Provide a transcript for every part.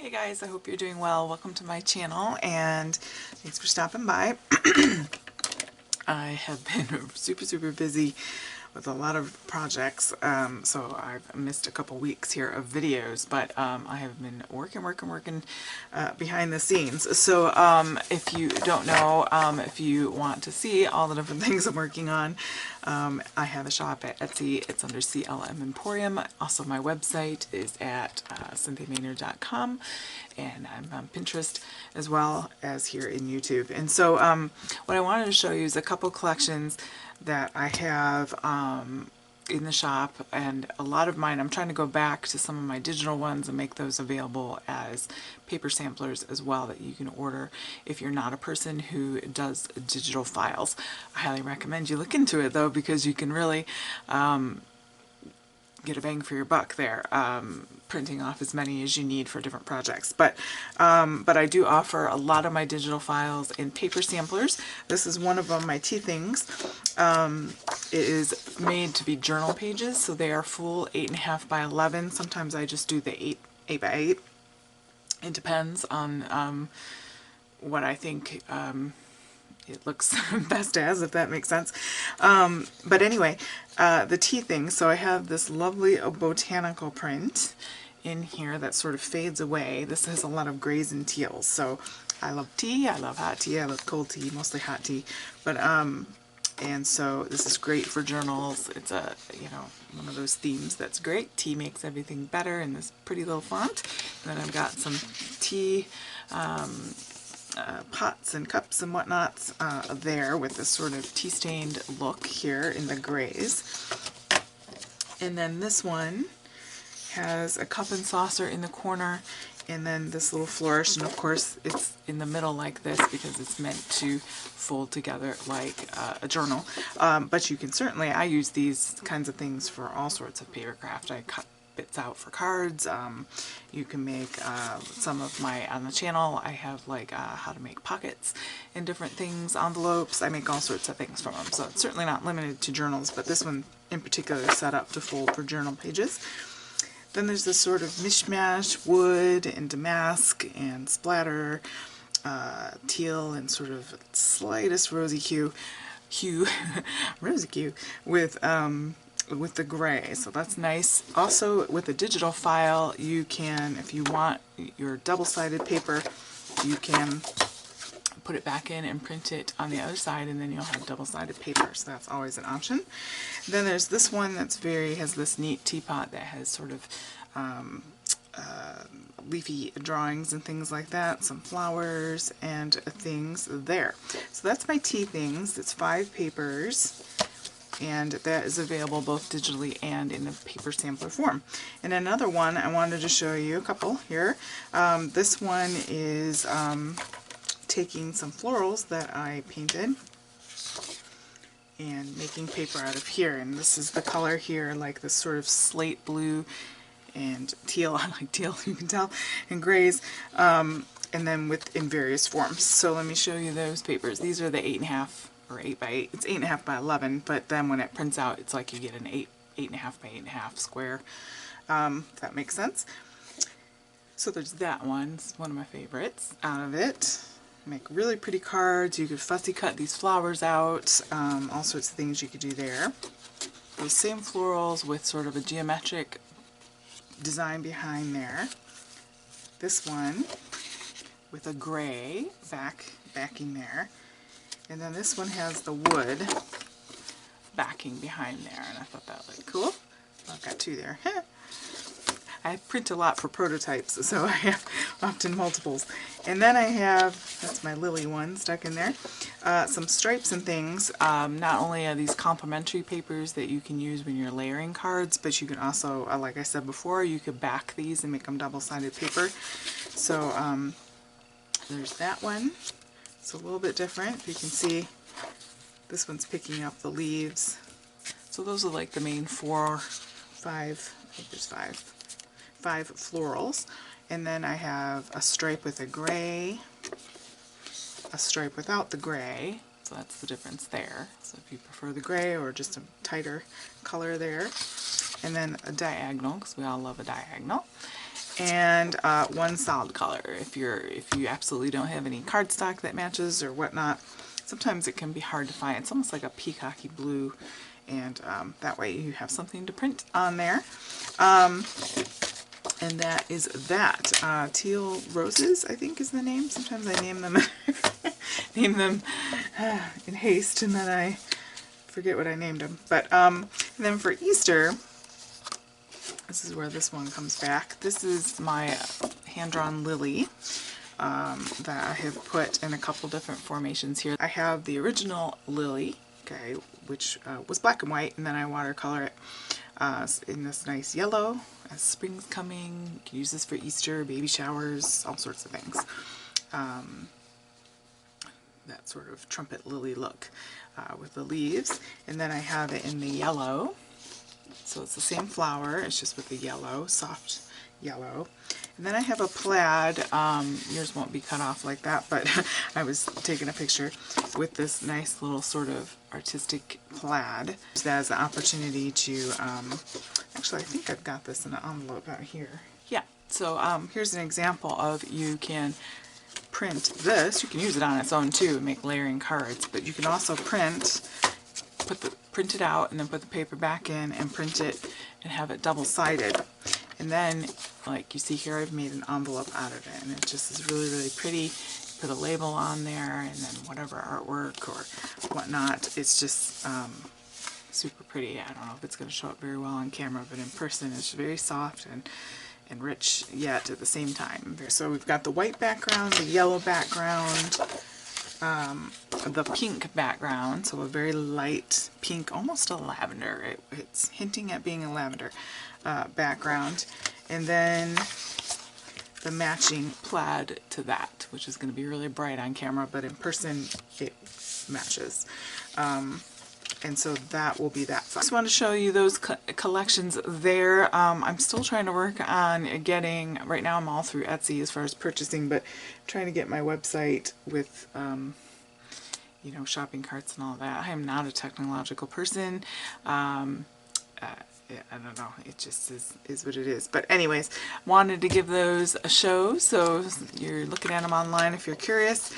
Hey guys, I hope you're doing well. Welcome to my channel and thanks for stopping by. I have been super busy with a lot of projects, so I've missed a couple weeks here of videos, but I have been working behind the scenes. So if you don't know, if you want to see all the different things I'm working on, I have a shop at Etsy. It's under CLM Emporium. Also, my website is at cynthiamaynard.com, and I'm on Pinterest as well as here in YouTube. And so what I wanted to show you is a couple collections that I have in the shop, and a lot of mine, I'm trying to go back to some of my digital ones and make those available as paper samplers as well that you can order if you're not a person who does digital files. I highly recommend you look into it though, because you can really get a bang for your buck there, printing off as many as you need for different projects. But I do offer a lot of my digital files in paper samplers. This is one of them, my Tea Things. It is made to be journal pages, so they are full 8.5 by 11. Sometimes I just do the 8 by 8. It depends on what I think it looks best as, if that makes sense. But anyway, the tea thing, so I have this lovely botanical print in here that sort of fades away. This has a lot of grays and teals, so I love tea, I love hot tea, I love cold tea, mostly hot tea, but and so this is great for journals. It's a, you know, one of those themes that's great. Tea makes everything better in this pretty little font. And then I've got some tea pots and cups and whatnots there with this sort of tea-stained look here in the grays. And then this one has a cup and saucer in the corner, and then this little flourish, and of course it's in the middle like this because it's meant to fold together like a journal. But you can certainly, I use these kinds of things for all sorts of paper craft. I cut bits out for cards. You can make some of my, on the channel I have like how to make pockets and different things, envelopes. I make all sorts of things from them, so it's certainly not limited to journals, but this one in particular is set up to fold for journal pages. Then there's this sort of mishmash, wood and damask and splatter, teal and sort of slightest rosy hue rosy hue with the gray, so that's nice. Also, with a digital file, you can, if you want your double-sided paper, you can put it back in and print it on the other side, and then you'll have double-sided paper, so that's always an option. Then there's this one that's has this neat teapot that has sort of leafy drawings and things like that, some flowers and things there. So that's my Tea Things. It's 5 papers, and that is available both digitally and in the paper sampler form. And another one I wanted to show you, a couple here. This one is taking some florals that I painted and making paper out of here, and this is the color here, like this sort of slate blue and teal, I like teal, you can tell, and grays, and then in various forms. So let me show you those papers. These are the 8.5 or 8 by 8. It's 8.5 by 11, but then when it prints out, it's like you get an 8.5 by 8.5 square, if that makes sense. So there's that one. It's one of my favorites out of it. Make really pretty cards. You could fussy cut these flowers out, all sorts of things you could do there. Those same florals with sort of a geometric design behind there. This one with a gray backing there. And then this one has the wood backing behind there, and I thought that looked cool. I've got 2 there. I print a lot for prototypes, so I have often multiples. And then I have, that's my lily one stuck in there, some stripes and things. Not only are these complementary papers that you can use when you're layering cards, but you can also, like I said before, you could back these and make them double-sided paper. So there's that one. It's a little bit different. You can see this one's picking up the leaves. So those are like the main 4, 5, I think there's 5 florals. And then I have a stripe with a gray, a stripe without the gray, so that's the difference there. So if you prefer the gray or just a tighter color there. And then a diagonal, because we all love a diagonal. and one solid color. If you absolutely don't have any cardstock that matches or whatnot, sometimes it can be hard to find. It's almost like a peacocky blue, and that way you have something to print on there. And that is that. Teal Roses, I think, is the name. Sometimes I name them name them in haste, and then I forget what I named them. But and then for Easter, this is where this one comes back. This is my hand-drawn lily that I have put in a couple different formations here. I have the original lily, okay, which was black and white, and then I watercolor it in this nice yellow. As spring's coming, you can use this for Easter, baby showers, all sorts of things. That sort of trumpet lily look with the leaves. And then I have it in the yellow. So it's the same flower, it's just with the yellow, soft yellow. And then I have a plaid, yours won't be cut off like that, but I was taking a picture with this nice little sort of artistic plaid. That has the opportunity to, actually I think I've got this in an envelope out here. Yeah, so here's an example of, you can print this, you can use it on its own too, make layering cards, but you can also print it out and then put the paper back in and print it and have it double-sided. And then, like you see here, I've made an envelope out of it, and it just is really, really pretty. Put a label on there, and then whatever artwork or whatnot. It's just super pretty. I don't know if it's going to show up very well on camera, but in person it's very soft and rich, yet at the same time. So we've got the white background, the yellow background, the pink background, so a very light pink, almost a lavender. It's hinting at being a lavender background, and then the matching plaid to that, which is going to be really bright on camera, but in person it matches. And so that will be that. So I just want to show you those collections there. I'm still trying to work on getting, right now I'm all through Etsy as far as purchasing, but I'm trying to get my website with you know, shopping carts and all that. I am not a technological person. I don't know, it just is what it is. But anyways, wanted to give those a show, so you're looking at them online if you're curious.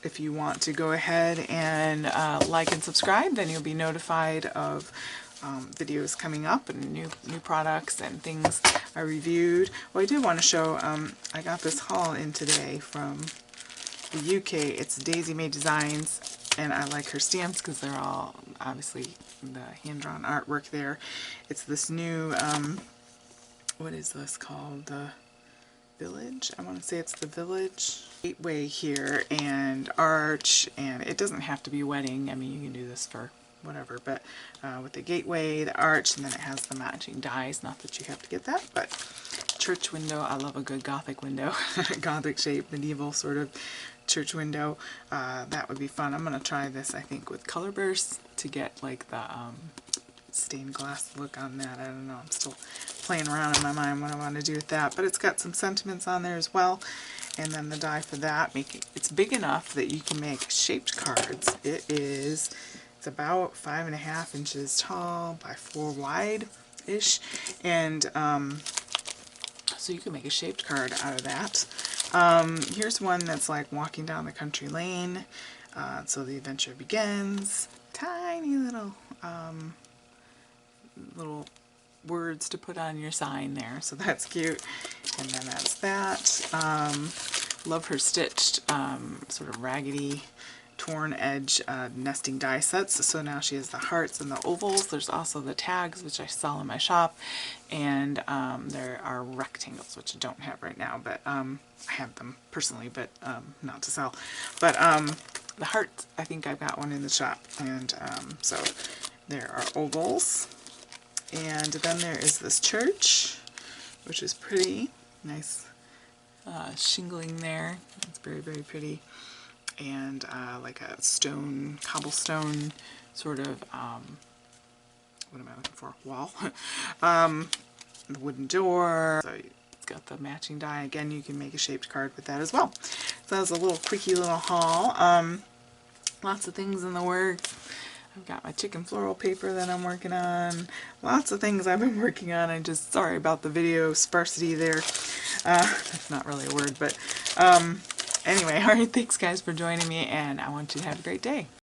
If you want to go ahead and like and subscribe, then you'll be notified of videos coming up and new products and things I reviewed. Well, I did want to show, I got this haul in today from the UK. It's Daisy May Designs, and I like her stamps because they're all obviously the hand-drawn artwork there. It's this new, what is this called? The Village? I want to say it's the Village. Gateway here, and arch, and it doesn't have to be wedding. I mean, you can do this for whatever, but with the gateway, the arch, and then it has the matching dies. Not that you have to get that, but church window. I love a good Gothic window. Gothic shape, medieval sort of church window. That would be fun. I'm going to try this, I think, with color bursts to get like the stained glass look on that. I don't know. I'm still playing around in my mind what I want to do with that, but it's got some sentiments on there as well. And then the die for that, it's big enough that you can make shaped cards. It's about 5.5 inches tall by 4 wide-ish, and so you can make a shaped card out of that. Here's one that's like walking down the country lane, so the adventure begins. Tiny little words to put on your sign there, so that's cute. And then that's that. Love her stitched sort of raggedy torn edge nesting die sets. So now she has the hearts and the ovals. There's also the tags, which I sell in my shop, and there are rectangles, which I don't have right now, but I have them personally, but not to sell. But the hearts, I think I've got one in the shop, and so there are ovals. And then there is this church, which is pretty nice. Shingling there. It's very, very pretty. And like a stone, cobblestone sort of, what am I looking for? Wall. The wooden door. So it's got the matching die. Again, you can make a shaped card with that as well. So that was a little quickie little haul. Lots of things in the works. I've got my chicken floral paper that I'm working on. Lots of things I've been working on. I'm just sorry about the video sparsity there. That's not really a word, but anyway, alright, thanks guys for joining me, and I want you to have a great day.